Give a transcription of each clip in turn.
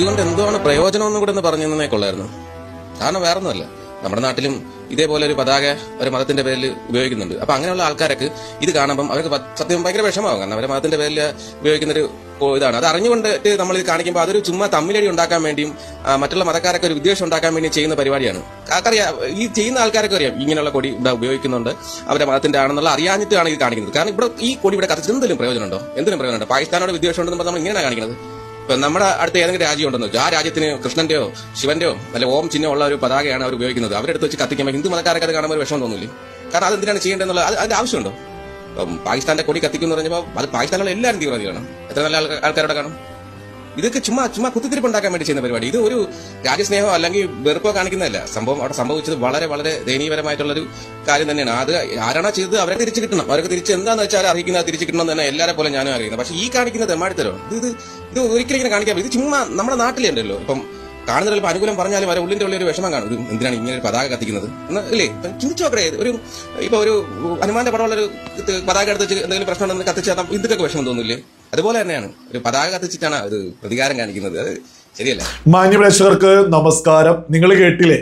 ഇതുകൊണ്ട് എന്താണ് പ്രയോജനം എന്നും കൂടെ ഒന്ന് പറഞ്ഞു തന്നേ കൊള്ളായിരുന്നു. കാരണം വേറൊന്നുമല്ല, നമ്മുടെ നാട്ടിലും ഇതേപോലെ ഒരു പതാക ഒരു മതത്തിന്റെ പേരിൽ ഉപയോഗിക്കുന്നുണ്ട്. അപ്പൊ അങ്ങനെയുള്ള ആൾക്കാരൊക്കെ ഇത് കാണുമ്പോൾ അവർക്ക് സത്യം ഭയങ്കര വിഷമാവും. കാരണം അവരെ മതത്തിന്റെ പേരിൽ ഉപയോഗിക്കുന്നൊരു ഇതാണ്. അത് അറിഞ്ഞുകൊണ്ടിട്ട് നമ്മൾ ഇത് കാണിക്കുമ്പോൾ അതൊരു ചുമ്മാ തമ്മിലടി ഉണ്ടാക്കാൻ വേണ്ടിയും മറ്റുള്ള മതക്കാരൊക്കെ ഒരു വിദ്വേഷം ഉണ്ടാക്കാൻ വേണ്ടി ചെയ്യുന്ന പരിപാടിയാണ്. അറിയാം, ഈ ചെയ്യുന്ന ആൾക്കാരൊക്കെ അറിയാം ഇങ്ങനെയുള്ള കൊടി ഇവിടെ ഉപയോഗിക്കുന്നുണ്ട്, അവരുടെ മതത്തിന്റെ ആണെന്നുള്ള അറിയാഞ്ഞിട്ടാണ് ഇത് കാണിക്കുന്നത്. കാരണം ഇവിടെ ഈ കൊടി ഇവിടെ കത്തിച്ച് എന്തെങ്കിലും പ്രയോജനമുണ്ടോ? എന്തിനും പ്രയോജനമുണ്ടോ? പാകിസ്ഥാനോട് വിദ്വേഷം ഉണ്ടെന്ന് നമ്മൾ ഇങ്ങനെയാണ് കാണിക്കുന്നത്. ഇപ്പൊ നമ്മുടെ അടുത്ത് ഏതെങ്കിലും രാജ്യം ഉണ്ടെന്ന് വെച്ചാൽ ആ രാജ്യത്തിന് കൃഷ്ണന്റെയോ ശിവന്റെയോ അല്ലെ ഓം ചിഹ്നം ഉള്ള ഒരു പതാകയാണ് അവർ ഉപയോഗിക്കുന്നത്. അവരെടുത്ത് വെച്ച് കത്തിക്കുമ്പോൾ ഹിന്ദു മതക്കാരൊക്കെ അത് കാണുമ്പോൾ ഒരു വിഷമം തോന്നില്ലേ? കാരണം അതെന്തിനാണ് ചെയ്യേണ്ടതെന്നുള്ള അതിന്റെ ആവശ്യമുണ്ടോ? ഇപ്പം പാകിസ്ഥാന്റെ കൊടി കത്തിക്കുന്നു പറഞ്ഞപ്പോൾ അത് പാകിസ്ഥാനിലുള്ള എല്ലാവരും തീവ്രവാദികളാണ്. എത്ര നല്ല ആൾക്കാരോടെ കാണും. ഇതൊക്കെ ചുമ്മാ കുത്തിത്തിരിപ്പ് ഉണ്ടാക്കാൻ വേണ്ടി ചെയ്യുന്ന പരിപാടി. ഇത് ഒരു രാജ്യസ്നേഹമോ അല്ലെങ്കിൽ വെറുപ്പോ കാണിക്കുന്നതല്ല. സംഭവം അവിടെ സംഭവിച്ചത് വളരെ വളരെ ദയനീയപരമായിട്ടുള്ളൊരു കാര്യം തന്നെയാണ്. അത് ആരാണോ ചെയ്തത് അവരെ തിരിച്ചു കിട്ടണം. അവർക്ക് തിരിച്ച് എന്താണെന്ന് വെച്ചാൽ അറിയിക്കുന്നത് തിരിച്ചു കിട്ടണം എന്ന് തന്നെ എല്ലാവരെ പോലെ ഞാനും അറിയുന്നത്. പക്ഷേ ഈ കാണിക്കുന്നത് തെമ്മാടിത്തരോ? ഇത് ഒരിക്കലും ഇങ്ങനെ കാണിക്കാൻ പറ്റും. ഇത് ചുമ്മാ നമ്മുടെ നാട്ടിലുണ്ടല്ലോ. ഇപ്പം കാണുന്ന ചിലപ്പോൾ അനുകൂലം പറഞ്ഞാലും അവരെ ഉള്ളിന്റെ ഉള്ളിൽ ഒരു വിഷമം കാണും. ഇത് എന്തിനാണ് ഇങ്ങനെ ഒരു പതാക കത്തിക്കുന്നത് അല്ലേ? ചിന്തിച്ചു നോക്കേ, ഒരു ഹനുമാന്റെ പടമുള്ളൊരു പതാക എടുത്ത് വെച്ച് എന്തെങ്കിലും പ്രശ്നം ഉണ്ടെന്ന് കത്തിച്ചാൽ ഹിന്ദുക്കൾക്ക് വിഷമം തോന്നില്ലേ? അതുപോലെ തന്നെയാണ് ഒരു പതാക കത്തിച്ചിട്ടാണ് അത് പ്രതികാരം കാണിക്കുന്നത്. അത് ശരിയല്ല. മാന്യപ്രേക്ഷകർക്ക് നമസ്കാരം. നിങ്ങൾ കേട്ടില്ലേ,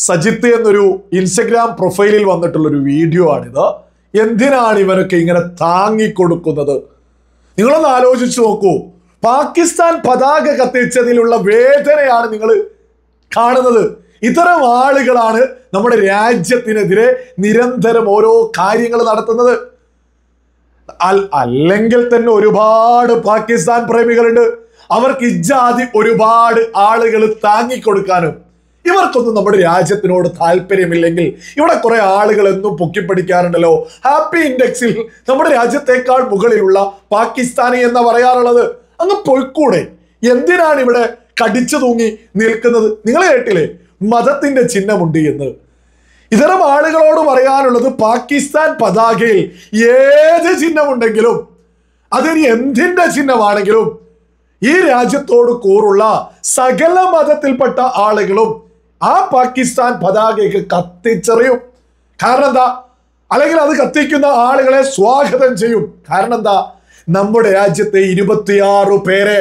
സജിത്ത് എന്നൊരു ഇൻസ്റ്റഗ്രാം പ്രൊഫൈലിൽ വന്നിട്ടുള്ളൊരു വീഡിയോ ആണിത്. എന്തിനാണ് ഇവരൊക്കെ ഇങ്ങനെ താങ്ങിക്കൊടുക്കുന്നത്? നിങ്ങളൊന്ന് ആലോചിച്ചു നോക്കൂ. പാകിസ്ഥാൻ പതാക കത്തിച്ചതിലുള്ള വേദനയാണ് നിങ്ങൾ കാണുന്നത്. ഇത്തരം ആളുകളാണ് നമ്മുടെ രാജ്യത്തിനെതിരെ നിരന്തരം ഓരോ കാര്യങ്ങൾ നടത്തുന്നത്. അല്ലെങ്കിൽ തന്നെ ഒരുപാട് പാകിസ്ഥാൻ പ്രേമികളുണ്ട്. അവർക്ക് ഇജാതി ഒരുപാട് ആളുകൾ താങ്ങിക്കൊടുക്കാനും. ഇവർക്കൊന്നും നമ്മുടെ രാജ്യത്തിനോട് താല്പര്യമില്ലെങ്കിൽ ഇവിടെ കുറെ ആളുകൾ എന്നും പൊക്കിപ്പിടിക്കാറുണ്ടല്ലോ. ഹാപ്പി ഇൻഡെക്സിൽ നമ്മുടെ രാജ്യത്തെക്കാൾ മുകളിലുള്ള പാകിസ്ഥാനി എന്ന് പറയാറുള്ളത്. അങ്ങ് പൊയ്ക്കൂടെ? എന്തിനാണ് ഇവിടെ കടിച്ചു തൂങ്ങി നിൽക്കുന്നത്? നിങ്ങൾ കേട്ടില്ലേ മതത്തിന്റെ ചിഹ്നമുണ്ട് എന്ന്? ഇത്തരം ആളുകളോട് പറയാനുള്ളത്, പാകിസ്ഥാൻ പതാകയിൽ ഏത് ചിഹ്നമുണ്ടെങ്കിലും അതിന് എന്തിന്റെ ചിഹ്നമാണെങ്കിലും ഈ രാജ്യത്തോട് കൂറുള്ള സകല മതത്തിൽപ്പെട്ട ആളുകളും ആ പാകിസ്ഥാൻ പതാകയ്ക്ക് കത്തിച്ചെറിയും. കാരണം എന്താ? അല്ലെങ്കിൽ അത് കത്തിക്കുന്ന ആളുകളെ സ്വാഗതം ചെയ്യും. കാരണം എന്താ? നമ്മുടെ രാജ്യത്തെ 26 പേരെ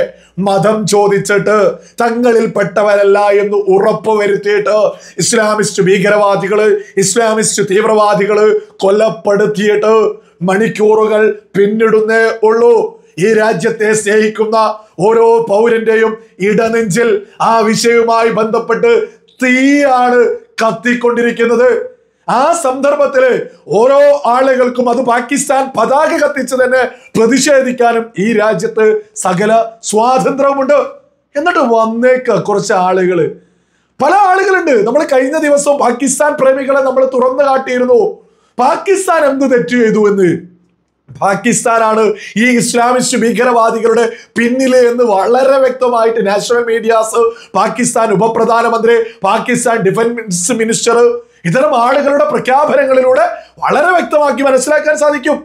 മതം ചോദിച്ചിട്ട് തങ്ങളിൽ പെട്ടവരല്ല എന്ന് ഉറപ്പ് വരുത്തിയിട്ട് ഇസ്ലാമിസ്റ്റ് ഭീകരവാദികള്, ഇസ്ലാമിസ്റ്റ് തീവ്രവാദികള് കൊലപ്പെടുത്തിയിട്ട് മണിക്കൂറുകൾ പിന്നിടുന്നേ ഉള്ളൂ. ഈ രാജ്യത്തെ സ്നേഹിക്കുന്ന ഓരോ പൗരന്റെയും ഇടനെഞ്ചിൽ ആ വിഷയവുമായി ബന്ധപ്പെട്ട് തീയാണ് കത്തിക്കൊണ്ടിരിക്കുന്നത്. ആ സന്ദർഭത്തില് ഓരോ ആളുകൾക്കും അത് പാകിസ്ഥാൻ പതാക കത്തിച്ച് തന്നെ പ്രതിഷേധിക്കാനും ഈ രാജ്യത്ത് സകല സ്വാതന്ത്ര്യമുണ്ട്. എന്നിട്ട് വന്നേക്ക് കുറച്ച് ആളുകള്, പല ആളുകളുണ്ട്. നമ്മൾ കഴിഞ്ഞ ദിവസം പാകിസ്ഥാൻ പ്രേമികളെ നമ്മൾ തുറന്നു കാട്ടിയിരുന്നു. പാകിസ്ഥാൻ എന്ത് തെറ്റ് ചെയ്തു എന്ന്. പാകിസ്ഥാനാണ് ഈ ഇസ്ലാമിസ്റ്റ് ഭീകരവാദികളുടെ പിന്നില് എന്ന് വളരെ വ്യക്തമായിട്ട് നാഷണൽ മീഡിയാസ്, പാകിസ്ഥാൻ ഉപപ്രധാനമന്ത്രി, പാകിസ്ഥാൻ ഡിഫൻസ് മിനിസ്റ്റർ, ഇത്തരം ആളുകളുടെ പ്രഖ്യാപനങ്ങളിലൂടെ വളരെ വ്യക്തമാക്കി മനസ്സിലാക്കാൻ സാധിക്കും.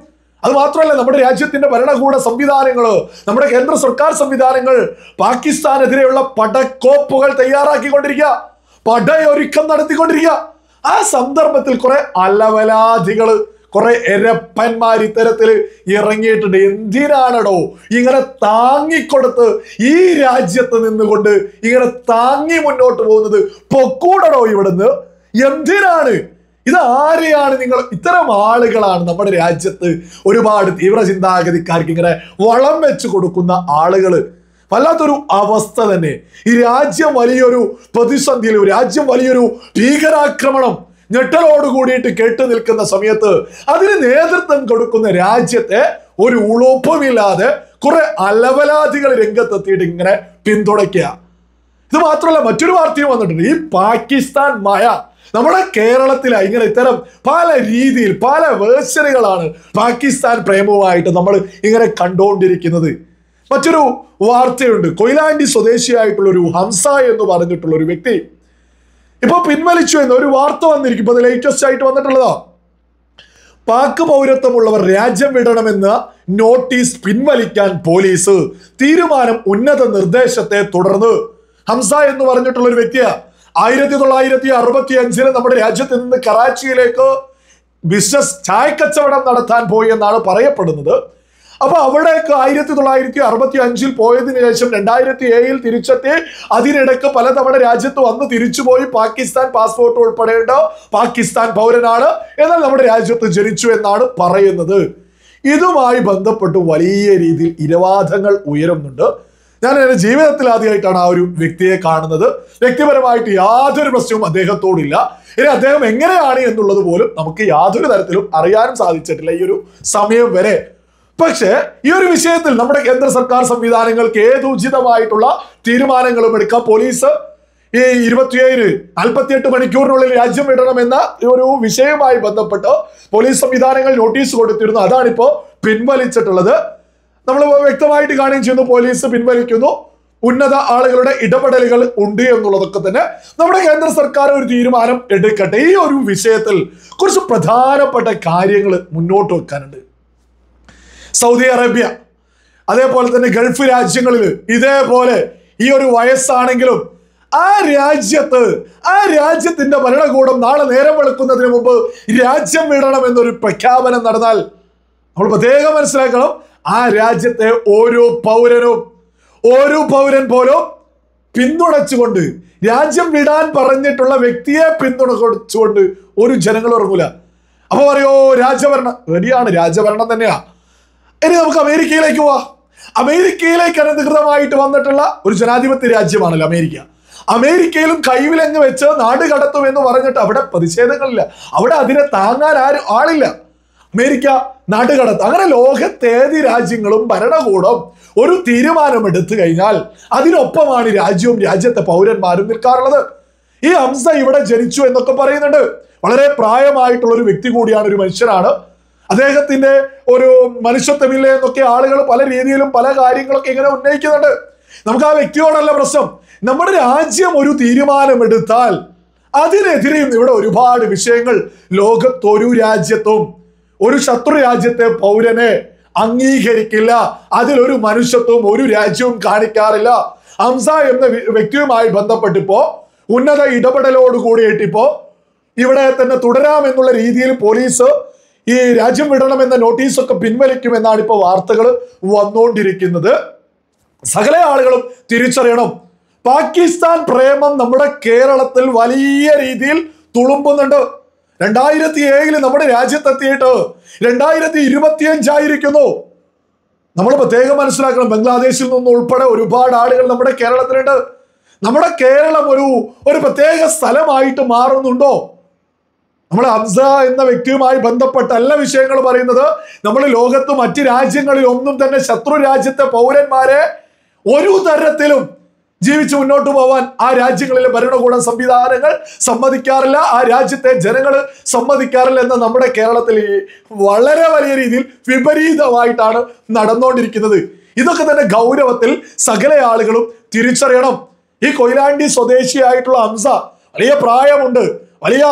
അത് മാത്രമല്ല, നമ്മുടെ രാജ്യത്തിന്റെ ഭരണകൂട സംവിധാനങ്ങള്, നമ്മുടെ കേന്ദ്ര സർക്കാർ സംവിധാനങ്ങൾ പാകിസ്ഥാനെതിരെയുള്ള പടക്കോപ്പുകൾ തയ്യാറാക്കിക്കൊണ്ടിരിക്കുക, പടയൊരുക്കം നടത്തിക്കൊണ്ടിരിക്കുക. ആ സന്ദർഭത്തിൽ കുറെ അലവലാധികള്, കുറെ എരപ്പന്മാർ ഇത്തരത്തിൽ ഇറങ്ങിയിട്ടുണ്ട്. എന്തിനാണോ ഇങ്ങനെ താങ്ങിക്കൊടുത്ത് ഈ രാജ്യത്ത് നിന്നുകൊണ്ട് ഇങ്ങനെ താങ്ങി മുന്നോട്ട് പോകുന്നത്? പൊക്കൂടണോ ഇവിടുന്ന്? എന്തിനാണ്? ഇത് ആരെയാണ് നിങ്ങൾ? ഇത്തരം ആളുകളാണ് നമ്മുടെ രാജ്യത്ത് ഒരുപാട് തീവ്ര ചിന്താഗതിക്കാർക്ക് ഇങ്ങനെ വളം വെച്ച് കൊടുക്കുന്ന ആളുകള്. വല്ലാത്തൊരു അവസ്ഥ തന്നെ. ഈ രാജ്യം വലിയൊരു പ്രതിസന്ധിയിൽ, രാജ്യം വലിയൊരു ഭീകരാക്രമണം ഞെട്ടലോട് കൂടിയിട്ട് കേട്ടു നിൽക്കുന്ന സമയത്ത് അതിന് നേതൃത്വം കൊടുക്കുന്ന രാജ്യത്തെ ഒരു ഉളുപ്പുമില്ലാതെ കുറെ അലവലാദികൾ രംഗത്തെത്തിയിട്ട് ഇങ്ങനെ പിന്തുണയ്ക്കുക. ഇത് മാത്രമല്ല, മറ്റൊരു വാർത്തയും വന്നിട്ടുണ്ട്. ഈ പാകിസ്ഥാൻ മായ നമ്മുടെ കേരളത്തിലായി ഇങ്ങനെ ഇത്തരം പല രീതിയിൽ പല വേർഷനുകളാണ് പാകിസ്ഥാൻ പ്രേമവുമായിട്ട് നമ്മൾ ഇങ്ങനെ കണ്ടുകൊണ്ടിരിക്കുന്നത്. മറ്റൊരു വാർത്തയുണ്ട്. കൊയിലാണ്ടി സ്വദേശിയായിട്ടുള്ള ഒരു ഹംസ എന്ന് പറഞ്ഞിട്ടുള്ള ഒരു വ്യക്തി ഇപ്പൊ പിൻവലിച്ചു എന്ന ഒരു വാർത്ത വന്നിരിക്കും. ഇപ്പൊ ലേറ്റസ്റ്റ് ആയിട്ട് വന്നിട്ടുള്ളതാ. പാക് പൗരത്വമുള്ളവർ രാജ്യം വിടണമെന്ന നോട്ടീസ് പിൻവലിക്കാൻ പോലീസ് തീരുമാനം. ഉന്നത നിർദ്ദേശത്തെ തുടർന്ന് ഹംസ എന്ന് പറഞ്ഞിട്ടുള്ള ഒരു വ്യക്തിയാ 1965 നമ്മുടെ രാജ്യത്ത് നിന്ന് കറാച്ചിയിലേക്ക് ബിസിനസ് ചായക്കച്ചവടം നടത്താൻ പോയി എന്നാണ് പറയപ്പെടുന്നത്. അപ്പൊ അവിടേക്ക് 1965 പോയതിനു ശേഷം 2007 തിരിച്ചെത്തി. അതിനിടക്ക് പലതവണ രാജ്യത്ത് വന്ന് തിരിച്ചുപോയി. പാകിസ്ഥാൻ പാസ്പോർട്ട് ഉൾപ്പെടേണ്ട പാകിസ്ഥാൻ പൗരനാണ്, എന്നാൽ നമ്മുടെ രാജ്യത്ത് ജനിച്ചു എന്നാണ് പറയുന്നത്. ഇതുമായി ബന്ധപ്പെട്ട് വലിയ രീതിയിൽ ഇരവാദങ്ങൾ ഉയരുന്നുണ്ട്. ഞാൻ എൻ്റെ ജീവിതത്തിൽ ആദ്യമായിട്ടാണ് ആ ഒരു വ്യക്തിയെ കാണുന്നത്. വ്യക്തിപരമായിട്ട് യാതൊരു പ്രശ്നവും അദ്ദേഹത്തോടില്ല. ഇനി അദ്ദേഹം എങ്ങനെയാണ് എന്നുള്ളത് പോലും നമുക്ക് യാതൊരു തരത്തിലും അറിയാനും സാധിച്ചിട്ടില്ല ഈ ഒരു സമയം വരെ. പക്ഷേ ഈ ഒരു വിഷയത്തിൽ നമ്മുടെ കേന്ദ്ര സർക്കാർ സംവിധാനങ്ങൾക്ക് ഏതുചിതമായിട്ടുള്ള തീരുമാനങ്ങളും എടുക്കാം. പോലീസ് ഈ 48 മണിക്കൂറിനുള്ളിൽ രാജ്യം വിടണമെന്ന ഒരു വിഷയവുമായി ബന്ധപ്പെട്ട് പോലീസ് സംവിധാനങ്ങൾ നോട്ടീസ് കൊടുത്തിരുന്നു. അതാണിപ്പോ പിൻവലിച്ചിട്ടുള്ളത്. നമ്മൾ വ്യക്തമായിട്ട് കാണുകയും ചെയ്യുന്നു, പോലീസ് പിൻവലിക്കുന്നു. ഉന്നത ആളുകളുടെ ഇടപെടലുകൾ ഉണ്ട് എന്നുള്ളതൊക്കെ തന്നെ നമ്മുടെ കേന്ദ്ര സർക്കാർ ഒരു തീരുമാനം എടുക്കട്ടെ. ഈ ഒരു വിഷയത്തിൽ കുറച്ച് പ്രധാനപ്പെട്ട കാര്യങ്ങൾ മുന്നോട്ട് വെക്കാനുണ്ട്. സൗദി അറേബ്യ, അതേപോലെ തന്നെ ഗൾഫ് രാജ്യങ്ങളിൽ ഇതേപോലെ ഈ ഒരു വയസ്സാണെങ്കിലും ആ രാജ്യത്തിന്റെ ഭരണകൂടം നാളെ നേരം വെളുക്കുന്നതിന് മുമ്പ് രാജ്യം വിടണം എന്നൊരു പ്രഖ്യാപനം നടന്നാൽ നമ്മൾ പ്രത്യേകം മനസ്സിലാക്കണം, ആ രാജ്യത്തെ ഓരോ പൗരൻ പോലും പിന്തുണച്ചുകൊണ്ട്, രാജ്യം വിടാൻ പറഞ്ഞിട്ടുള്ള വ്യക്തിയെ പിന്തുണച്ചുകൊണ്ട് ഒരു ജനങ്ങൾ ഇറങ്ങൂല. അപ്പൊ പറയോ രാജഭരണം റെഡിയാണ്, രാജഭരണം തന്നെയാ. ഇനി നമുക്ക് അമേരിക്കയിലേക്ക് പോവാം. അമേരിക്കയിലേക്ക് അനധികൃതമായിട്ട് വന്നിട്ടുള്ള ഒരു ജനാധിപത്യ രാജ്യമാണല്ലോ അമേരിക്ക. അമേരിക്കയിലും കൈവിലങ്ങ് വെച്ച് നാട് കടത്തും എന്ന് പറഞ്ഞിട്ട് അവിടെ പ്രതിഷേധങ്ങളില്ല. അവിടെ അതിനെ താങ്ങാൻ ആളില്ല. അമേരിക്ക നാട് കടത്തും. അങ്ങനെ ലോകത്തേത് രാജ്യങ്ങളും ഭരണകൂടം ഒരു തീരുമാനം എടുത്തു കഴിഞ്ഞാൽ അതിനൊപ്പമാണ് രാജ്യവും രാജ്യത്തെ പൗരന്മാരും നിൽക്കാറുള്ളത്. ഈ ഹംസ ഇവിടെ ജനിച്ചു എന്നൊക്കെ പറയുന്നുണ്ട്. വളരെ പ്രായമായിട്ടുള്ള ഒരു വ്യക്തി കൂടിയാണ്, ഒരു മനുഷ്യനാണ്. അദ്ദേഹത്തിന്റെ ഒരു മനുഷ്യത്വമില്ല എന്നൊക്കെ ആളുകൾ പല രീതിയിലും പല കാര്യങ്ങളൊക്കെ ഇങ്ങനെ ഉന്നയിക്കുന്നുണ്ട്. നമുക്ക് ആ വ്യക്തിയോടല്ല പ്രശ്നം. നമ്മുടെ രാജ്യം ഒരു തീരുമാനമെടുത്താൽ അതിനെതിരെയും ഇവിടെ ഒരുപാട് വിഷയങ്ങൾ. ലോകത്തൊരു രാജ്യത്തും ഒരു ശത്രു രാജ്യത്തെ പൗരനെ അംഗീകരിക്കില്ല. അതിലൊരു മനുഷ്യത്വം ഒരു രാജ്യവും കാണിക്കാറില്ല. ഹംസ എന്ന വ്യക്തിയുമായി ബന്ധപ്പെട്ടിപ്പോ ഉന്നത ഇടപെടലോട് കൂടിയിട്ടിപ്പോ ഇവിടെ തന്നെ തുടരാമെന്നുള്ള രീതിയിൽ പോലീസ് ഈ രാജ്യം വിടണമെന്ന നോട്ടീസൊക്കെ പിൻവലിക്കുമെന്നാണ് ഇപ്പോൾ വാർത്തകൾ വന്നുകൊണ്ടിരിക്കുന്നത്. സകല ആളുകളും തിരിച്ചറിയണം, പാകിസ്ഥാൻ പ്രേമം നമ്മുടെ കേരളത്തിൽ വലിയ രീതിയിൽ തുളുമ്പുന്നുണ്ട്. 2007 നമ്മുടെ രാജ്യത്തെത്തിയിട്ട് 2025 നമ്മൾ പ്രത്യേകം മനസ്സിലാക്കണം. ബംഗ്ലാദേശിൽ നിന്ന് ഉൾപ്പെടെ ഒരുപാട് ആളുകൾ നമ്മുടെ കേരളത്തിലുണ്ട്. നമ്മുടെ കേരളം ഒരു പ്രത്യേക സ്ഥലമായിട്ട് മാറുന്നുണ്ടോ? നമ്മൾ ഹംസ എന്ന വ്യക്തിയുമായി ബന്ധപ്പെട്ടല്ല വിഷയങ്ങൾ പറയുന്നത്. നമ്മൾ ലോകത്ത് മറ്റ് രാജ്യങ്ങളിൽ ഒന്നും തന്നെ ശത്രു രാജ്യത്തെ പൗരന്മാരെ ഒരു തരത്തിലും ജീവിച്ച് മുന്നോട്ട് പോവാൻ ആ രാജ്യങ്ങളിലെ ഭരണകൂട സംവിധാനങ്ങൾ സമ്മതിക്കാറില്ല, ആ രാജ്യത്തെ ജനങ്ങൾ സമ്മതിക്കാറില്ല എന്ന നമ്മുടെ കേരളത്തിൽ വളരെ വലിയ രീതിയിൽ വിപരീതമായിട്ടാണ് നടന്നുകൊണ്ടിരിക്കുന്നത്. ഇതൊക്കെ തന്നെ ഗൗരവത്തിൽ സകല ആളുകളും തിരിച്ചറിയണം. ഈ കൊയിലാണ്ടി സ്വദേശിയായിട്ടുള്ള ഹംസ വലിയ പ്രായമുണ്ട്, വലിയ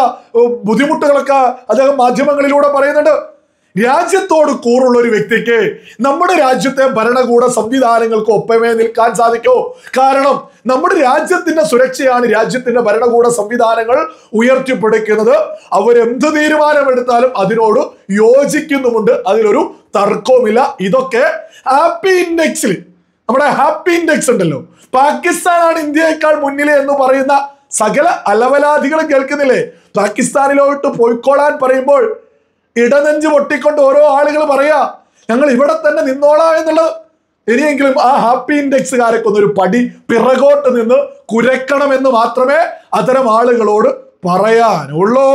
ബുദ്ധിമുട്ടുകളൊക്കെ അദ്ദേഹം മാധ്യമങ്ങളിലൂടെ പറയുന്നുണ്ട്. രാജ്യത്തോട് കൂറുള്ള ഒരു വ്യക്തിക്ക് നമ്മുടെ രാജ്യത്തെ ഭരണകൂട സംവിധാനങ്ങൾക്ക് ഒപ്പമേ നിൽക്കാൻ സാധിക്കൂ. കാരണം നമ്മുടെ രാജ്യത്തിന്റെ സുരക്ഷയാണ് രാജ്യത്തിന്റെ ഭരണകൂട സംവിധാനങ്ങൾ ഉയർത്തിപ്പിടിക്കുന്നത്. അവരെന്ത് തീരുമാനമെടുത്താലും അതിനോട് യോജിക്കുന്നുമുണ്ട്, അതിലൊരു തർക്കവുമില്ല. ഇതൊക്കെ ഹാപ്പി ഇൻഡെക്സിൽ, നമ്മുടെ ഹാപ്പി ഇൻഡെക്സ് ഉണ്ടല്ലോ, പാകിസ്ഥാനാണ് ഇന്ത്യയേക്കാൾ മുന്നിൽ എന്ന് പറയുന്ന സകല അലവലാധികളും കേൾക്കുന്നില്ലേ? പാകിസ്ഥാനിലോട്ട് പോയിക്കോളാൻ പറയുമ്പോൾ ഇടനെഞ്ച് പൊട്ടിക്കൊണ്ട് ഓരോ ആളുകൾ പറയാ ഞങ്ങൾ ഇവിടെ തന്നെ നിന്നോളാം എന്നുള്ളത്. ഇനിയെങ്കിലും ആ ഹാപ്പി ഇൻഡെക്സുകാരൊക്കെ ഒന്നൊരു പടി പിറകോട്ട് നിന്ന് കുരക്കണമെന്ന് മാത്രമേ അത്തരം ആളുകളോട് പറയാനുള്ളൂ.